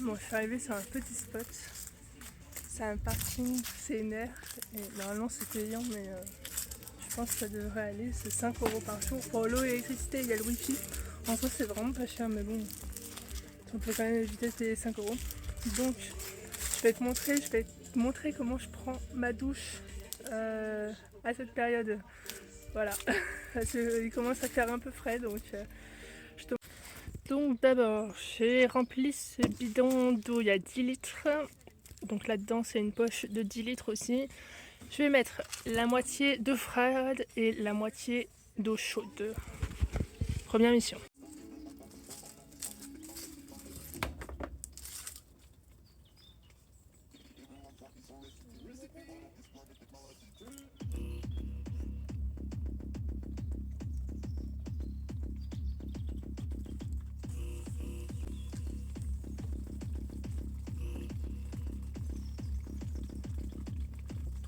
Bon, je suis arrivée sur un petit spot. C'est un parking, c'est une aire. Et normalement c'est payant, mais je pense que ça devrait aller. C'est 5 € par jour. Pour l'eau et l'électricité, il y a le wifi. En soi, c'est vraiment pas cher, mais bon, on peut quand même éviter de payer 5 €. Donc, je vais te montrer comment je prends ma douche à cette période. Voilà, parce qu'il commence à faire un peu frais, donc Donc d'abord, j'ai rempli ce bidon d'eau, il y a 10 litres. Donc là-dedans, c'est une poche de 10 litres aussi. Je vais mettre la moitié d'eau froide et la moitié d'eau chaude. Première mission.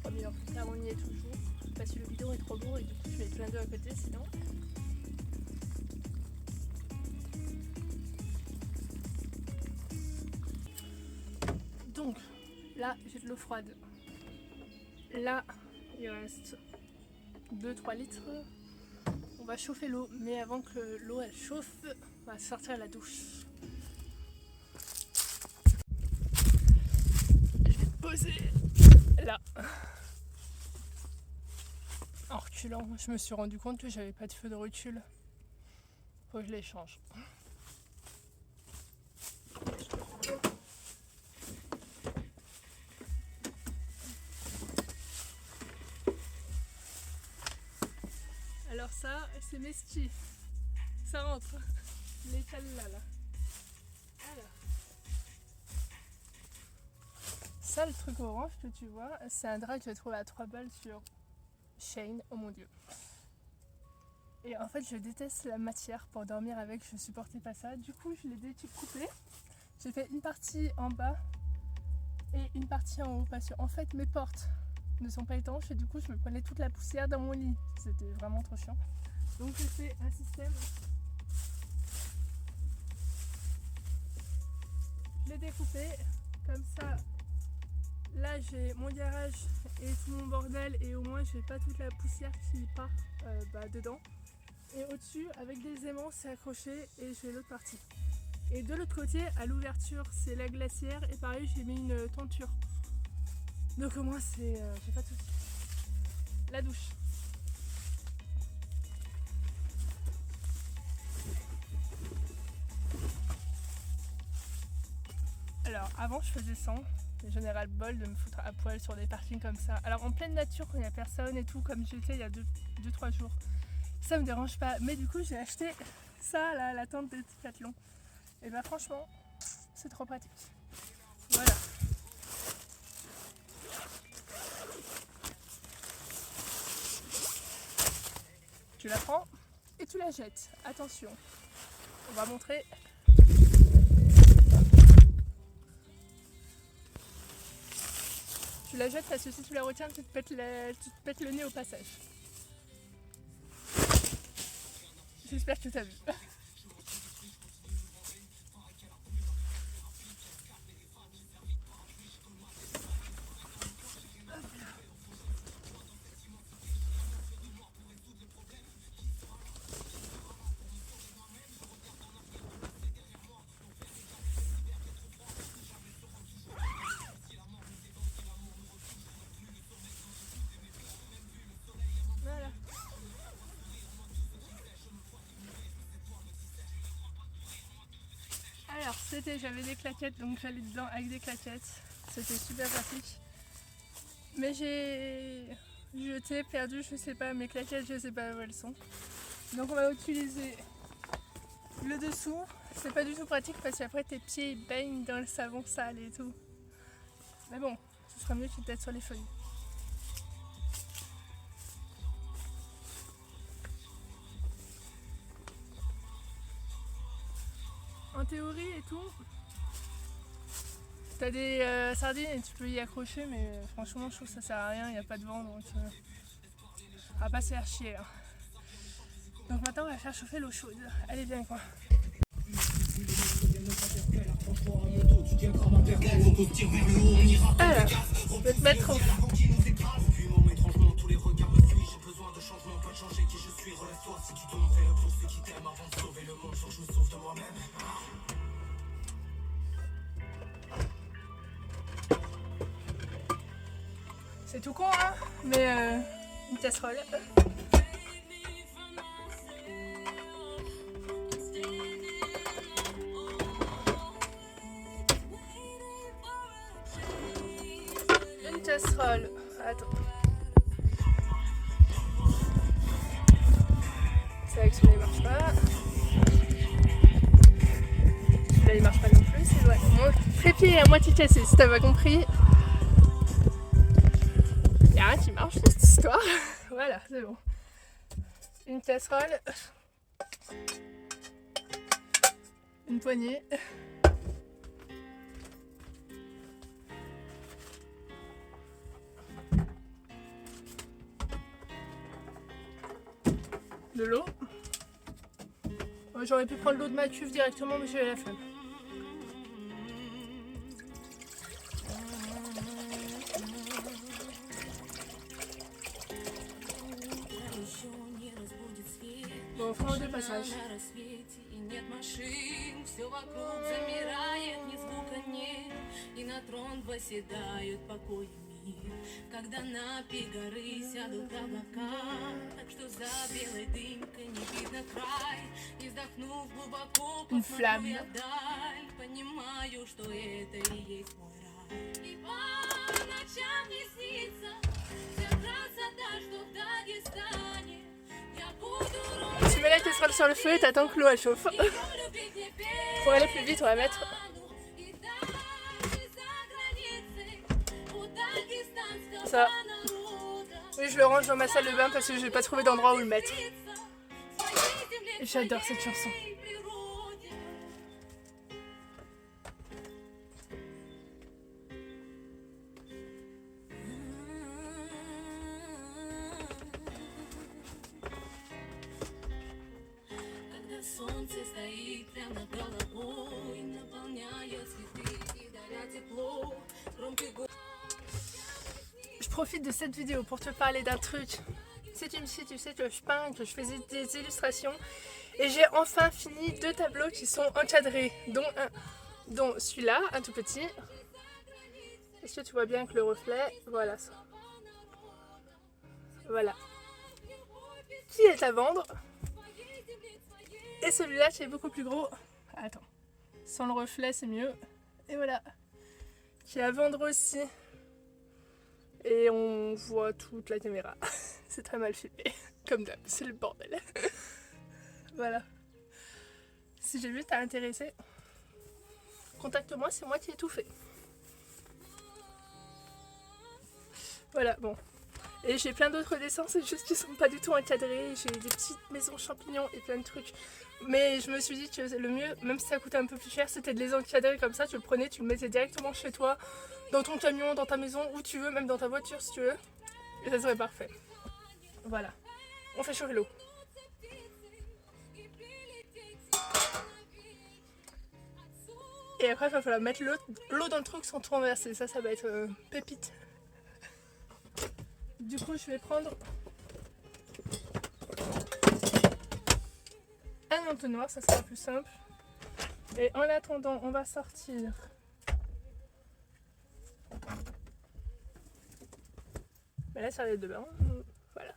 Demi-heure plus tard, on y est toujours parce que le bidon est trop lourd et du coup je mets plein d'eau à côté sinon. Donc là j'ai de l'eau froide. Là il reste 2-3 litres. On va chauffer l'eau, mais avant que l'eau elle chauffe, on va sortir à la douche. Je vais poser là. En reculant, je me suis rendu compte que j'avais pas de feu de recul. Faut que je les change. Alors ça, c'est mes skis. Ça rentre. L'étale là. Alors. Ça, le truc orange que tu vois, c'est un drap que j'ai trouvé à 3 balles sur Shein. Oh mon dieu. Et en fait, je déteste la matière pour dormir avec, je supportais pas ça. Du coup, je l'ai découpé. J'ai fait une partie en bas et une partie en haut parce que en fait, mes portes ne sont pas étanches et du coup, je me prenais toute la poussière dans mon lit. C'était vraiment trop chiant. Donc, j'ai fait un système. Je l'ai découpé comme ça. Là, j'ai mon garage et tout mon bordel et au moins, j'ai pas toute la poussière qui part dedans. Et au-dessus, avec des aimants, c'est accroché et je fais l'autre partie. Et de l'autre côté, à l'ouverture, c'est la glacière et pareil, j'ai mis une tenture. Donc au moins, j'ai pas tout. La douche. Alors avant, je faisais 100. J'en ai ras le bol de me foutre à poil sur des parkings comme ça. Alors en pleine nature, quand il n'y a personne et tout, comme j'étais il y a 2-3 jours. Ça me dérange pas, mais du coup j'ai acheté ça là, la tente de Decathlon. Et bah franchement, c'est trop pratique. Voilà. Tu la prends et tu la jettes. Attention, on va montrer. Tu la jettes parce que si tu la retiens, tu te pètes le nez au passage. J'espère que tu as vu. Voilà. Alors j'avais des claquettes, donc j'allais dedans avec des claquettes. C'était super pratique. Mais j'ai jeté, perdu, je sais pas, mes claquettes, je sais pas où elles sont. Donc on va utiliser le dessous. C'est pas du tout pratique parce qu'après tes pieds ils baignent dans le savon sale et tout. Mais bon, ce sera mieux que d'être sur les feuilles. En théorie et tout, t'as des sardines et tu peux y accrocher, mais franchement je trouve que ça sert à rien, il n'y a pas de vent donc on va pas se faire chier. Hein. Donc maintenant on va faire chauffer l'eau chaude. Allez viens quoi. Alors, je vais te mettre au fond. C'est tout con, hein, mais une casserole. Une casserole. Attends. C'est vrai que celui-là il marche pas. Celui-là il marche pas non plus, c'est vrai. Mon trépied est à moitié cassé, si t'as pas compris. Y'a rien qui marche dans cette histoire. Voilà, c'est bon. Une casserole. Une poignée. De l'eau. J'aurais pu prendre l'eau de ma cuve directement, mais j'avais la flemme. Bon, on fera deux passages. Все вокруг замирает, ни звука нет, и на трон восседают покой и мир. Когда на пик горы сядут облака, так что за белой дымкой не видно край. И вздохнув глубоко, посмотрю я вдаль, понимаю, что это и есть мой рай. И по ночам не снится вся красота, что в Дагестане. Я буду Tu mets la casserole sur le feu et t'attends que l'eau elle chauffe. Pour aller plus vite, on va mettre ça. Oui, je le range dans ma salle de bain parce que j'ai pas trouvé d'endroit où le mettre. Et j'adore cette chanson. Солнце стоит прямо над головой, наполняя цветы и даря тепло. Je profite de cette vidéo pour te parler d'un truc. Si tu me sais, tu sais que je peins, que je faisais des illustrations. Et j'ai enfin fini 2 tableaux qui sont encadrés, dont celui-là, un tout petit. Est-ce que tu vois bien que le reflet, voilà ça. Voilà. Qui est à vendre. Et celui-là qui est beaucoup plus gros. Attends. Sans le reflet c'est mieux. Et voilà. Qui est à vendre aussi. Et on voit toute la caméra. C'est très mal filmé. Comme d'hab, c'est le bordel. Voilà. Si j'ai vu t'as intéressé, contacte-moi, c'est moi qui ai tout fait. Voilà, bon. Et j'ai plein d'autres dessins, c'est juste qu'ils sont pas du tout encadrés. J'ai des petites maisons champignons et plein de trucs. Mais je me suis dit que le mieux, même si ça coûtait un peu plus cher, c'était de les encadrer comme ça. Tu le prenais, tu le mettais directement chez toi, dans ton camion, dans ta maison, où tu veux, même dans ta voiture si tu veux. Et ça serait parfait. Voilà. On fait chauffer l'eau. Et après, il va falloir mettre l'eau dans le truc sans tout renverser. Ça va être pépite. Du coup, je vais prendre un entonnoir, ça sera plus simple. Et en attendant, on va sortir la serviette de bain. Voilà.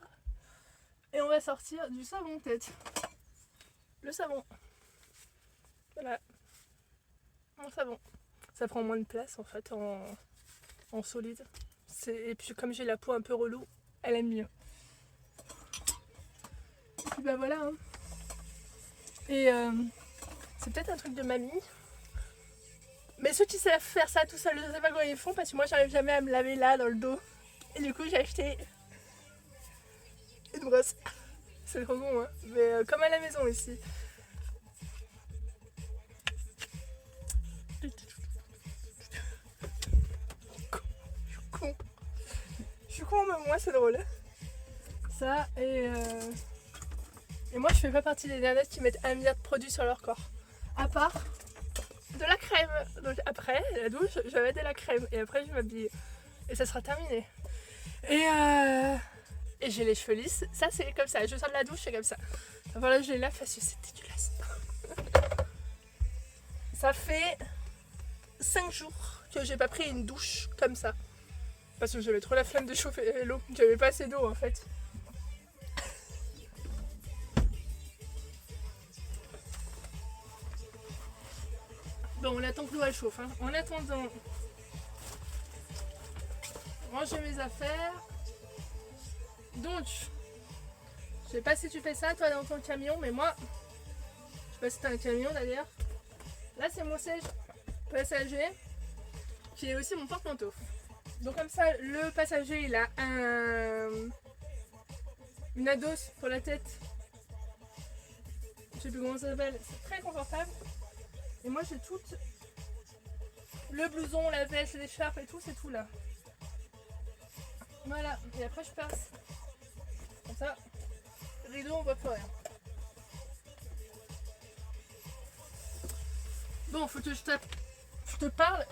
Et on va sortir du savon peut-être. Le savon. Voilà. Mon savon. Ça prend moins de place en fait en solide. Et puis comme j'ai la peau un peu relou, elle aime mieux. Et puis bah voilà. Hein. Et c'est peut-être un truc de mamie. Mais ceux qui savent faire ça tout seul, je sais pas comment ils font parce que moi j'arrive jamais à me laver là dans le dos. Et du coup j'ai acheté une brosse. C'est trop bon hein. Mais comme à la maison ici. Je suis con, mais moi c'est drôle. Ça et moi je fais pas partie des nanas qui mettent 1 milliard de produits sur leur corps. À part de la crème. Donc après la douche, je vais mettre de la crème et après je m'habille. Et ça sera terminé. Et j'ai les cheveux lisses. Ça c'est comme ça. Je sors de la douche, c'est comme ça. Voilà, je les lave parce que c'est dégueulasse. Ça fait 5 jours que j'ai pas pris une douche comme ça. Parce que j'avais trop la flemme de chauffer l'eau. J'avais pas assez d'eau en fait. Bon, on attend que l'eau elle chauffe. Hein. En attendant, ranger mes affaires. Donc, je sais pas si tu fais ça toi dans ton camion, mais moi, je sais pas si t'as un camion d'ailleurs. Là, c'est mon siège passager qui est aussi mon porte-manteau. Donc comme ça, le passager il a une ados pour la tête. Je sais plus comment ça s'appelle. C'est très confortable. Et moi j'ai tout le blouson, la veste, l'écharpe et tout, c'est tout là. Voilà. Et après je passe comme ça. Rideau, on voit plus rien. Bon, faut que je te parle.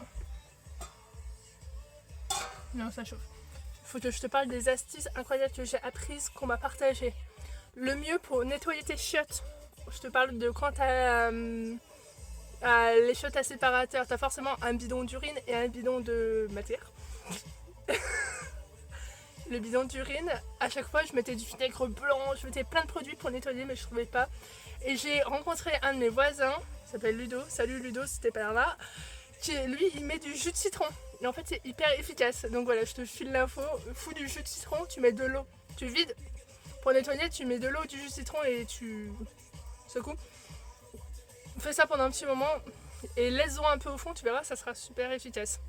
Non, ça chauffe. Faut que je te parle des astuces incroyables que j'ai apprises, qu'on m'a partagées. Le mieux pour nettoyer tes chiottes. Je te parle de quand t'as les chiottes à séparateur. T'as forcément un bidon d'urine et un bidon de matière. Le bidon d'urine, à chaque fois je mettais du vinaigre blanc, je mettais plein de produits pour nettoyer mais je trouvais pas. Et j'ai rencontré un de mes voisins, il s'appelle Ludo, salut Ludo si t'es pas là, qui lui il met du jus de citron. Et en fait c'est hyper efficace. Donc voilà, je te file l'info, fous du jus de citron, tu mets de l'eau, tu vides. Pour nettoyer tu mets de l'eau, du jus de citron et tu secoues. Fais ça pendant un petit moment et laisse-en un peu au fond, tu verras ça sera super efficace.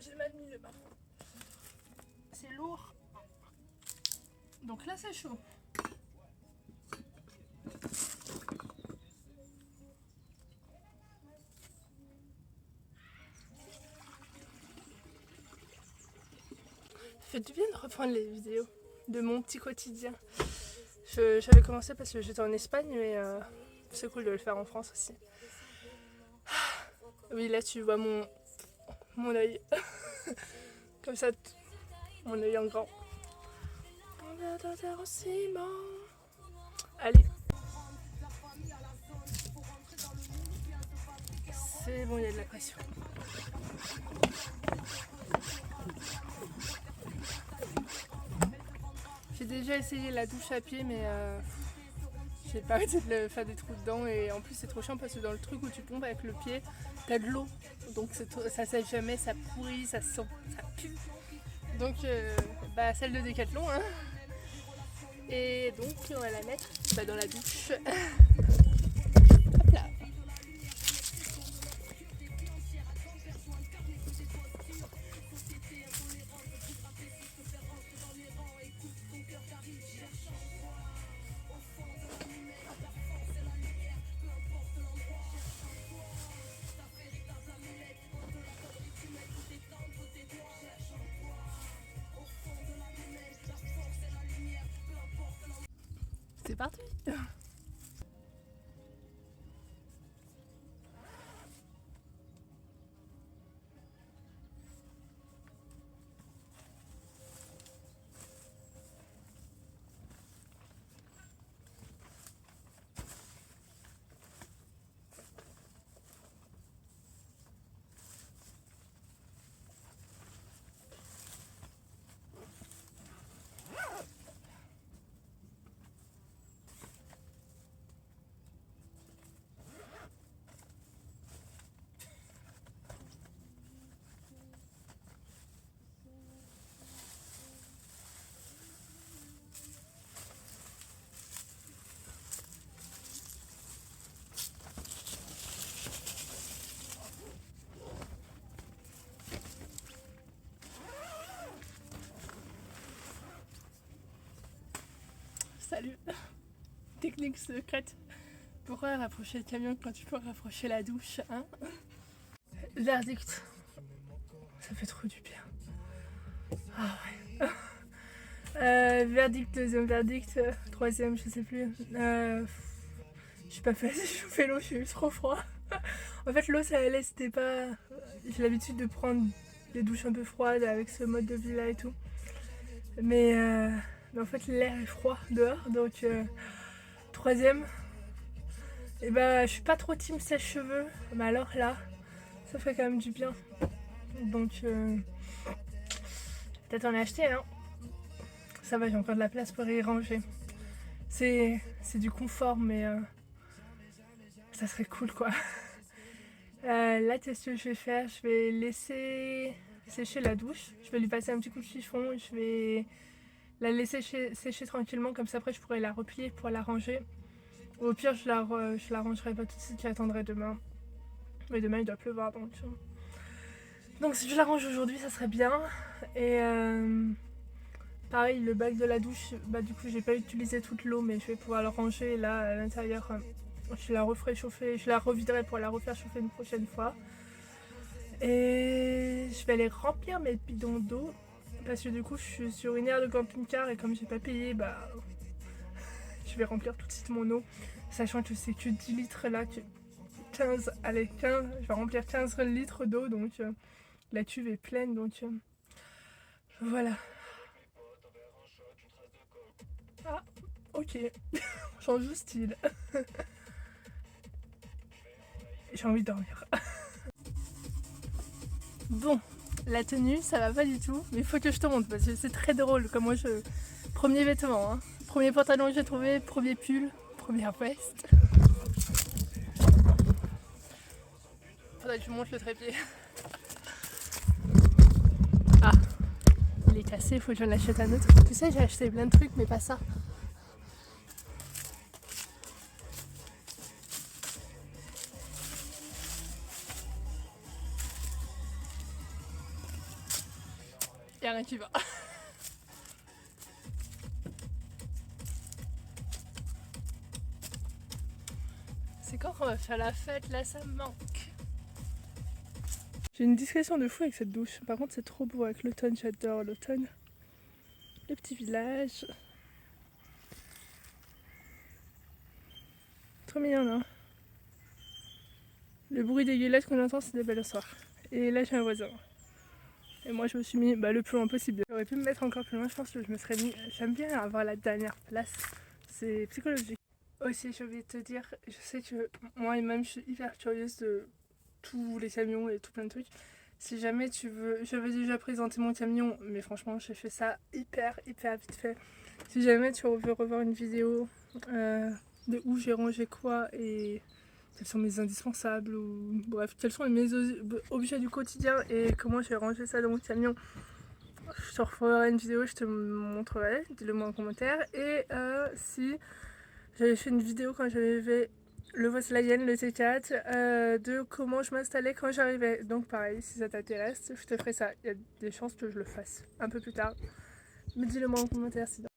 J'ai mal mis le bas. C'est lourd. Donc là c'est chaud. Ça fait du bien de reprendre les vidéos de mon petit quotidien. J'avais commencé parce que j'étais en Espagne, mais c'est cool de le faire en France aussi. Oui, là tu vois mon œil. Comme ça, mon œil en grand. Allez. C'est bon, il y a de la pression. J'ai déjà essayé la douche à pied, mais j'ai pas arrêté de faire des trous dedans. Et en plus, c'est trop chiant parce que dans le truc où tu pompes avec le pied, t'as de l'eau. Donc ça sèche jamais, ça pourrit, ça sent, ça pue. Donc, celle de Decathlon. Hein. Et donc, on va la mettre dans la douche. Hop là. C'est parti. Salut. Technique secrète. Pourquoi rapprocher le camion quand tu peux rapprocher la douche, hein? Verdict. Ça fait trop du bien. Ah ouais. Verdict, deuxième verdict, troisième, je sais plus. Je suis pas fait, je fais l'eau, je suis trop froid. En fait, l'eau, ça allait, c'était pas. J'ai l'habitude de prendre des douches un peu froides avec ce mode de vie là et tout. Mais en fait, l'air est froid dehors, donc troisième. Et bah, je suis pas trop team sèche-cheveux, mais alors là, ça fait quand même du bien. Donc, peut-être en acheter, hein. Ça va, j'ai encore de la place pour y ranger. C'est du confort, mais ça serait cool quoi. Là, qu'est-ce que je vais faire? Je vais laisser sécher la douche. Je vais lui passer un petit coup de chiffon. Je vais la laisser sécher tranquillement, comme ça après je pourrai la replier pour la ranger. Au pire, je la rangerai pas tout de suite, j'attendrai demain. Mais demain, il doit pleuvoir, donc si je la range aujourd'hui, ça serait bien. Et pareil, le bac de la douche, bah du coup, j'ai pas utilisé toute l'eau, mais je vais pouvoir le ranger là à l'intérieur. Je la referai chauffer, je la reviderai pour la refaire chauffer une prochaine fois. Et je vais aller remplir mes bidons d'eau. Parce que du coup, je suis sur une aire de camping-car et comme j'ai pas payé, bah je vais remplir tout de suite mon eau. Sachant que c'est que 10 litres là, que 15, allez 15, je vais remplir 15 litres d'eau, donc la cuve est pleine, donc voilà. Ah, ok, change de style. J'ai envie de dormir. Bon, la tenue, ça va pas du tout, mais il faut que je te montre parce que c'est très drôle comment je... Premier vêtement, hein. Premier pantalon que j'ai trouvé, premier pull, première veste. Faudrait que je monte le trépied. Ah, il est cassé, il faut que j'en achète un autre. Tu sais, j'ai acheté plein de trucs, mais pas ça. Y'a rien qui va. C'est quand on va faire la fête, là ça me manque. J'ai une discrétion de fou avec cette douche. Par contre c'est trop beau avec l'automne, j'adore l'automne. Le petit village. Trop mignon, hein. Le bruit dégueulasse qu'on entend, c'est des balançoires. Et là j'ai un voisin. Et moi je me suis mis le plus loin possible. J'aurais pu me mettre encore plus loin, je pense que je me serais mis... J'aime bien avoir la dernière place, c'est psychologique. Aussi je vais te dire, je sais que moi-même je suis hyper curieuse de tous les camions et tout plein de trucs. Si jamais tu veux, je vais déjà présenter mon camion, mais franchement j'ai fait ça hyper vite fait. Si jamais tu veux revoir une vidéo de où j'ai rangé quoi et quels sont mes indispensables ou bref quels sont mes objets du quotidien et comment j'ai rangé ça dans mon camion, je te referai une vidéo, je te montrerai, dis-le moi en commentaire. Et si j'avais fait une vidéo quand j'avais le Volkswagen, le T4, de comment je m'installais quand j'arrivais. Donc pareil, si ça t'intéresse, je te ferai ça. Il y a des chances que je le fasse un peu plus tard. Mais dis-le moi en commentaire sinon.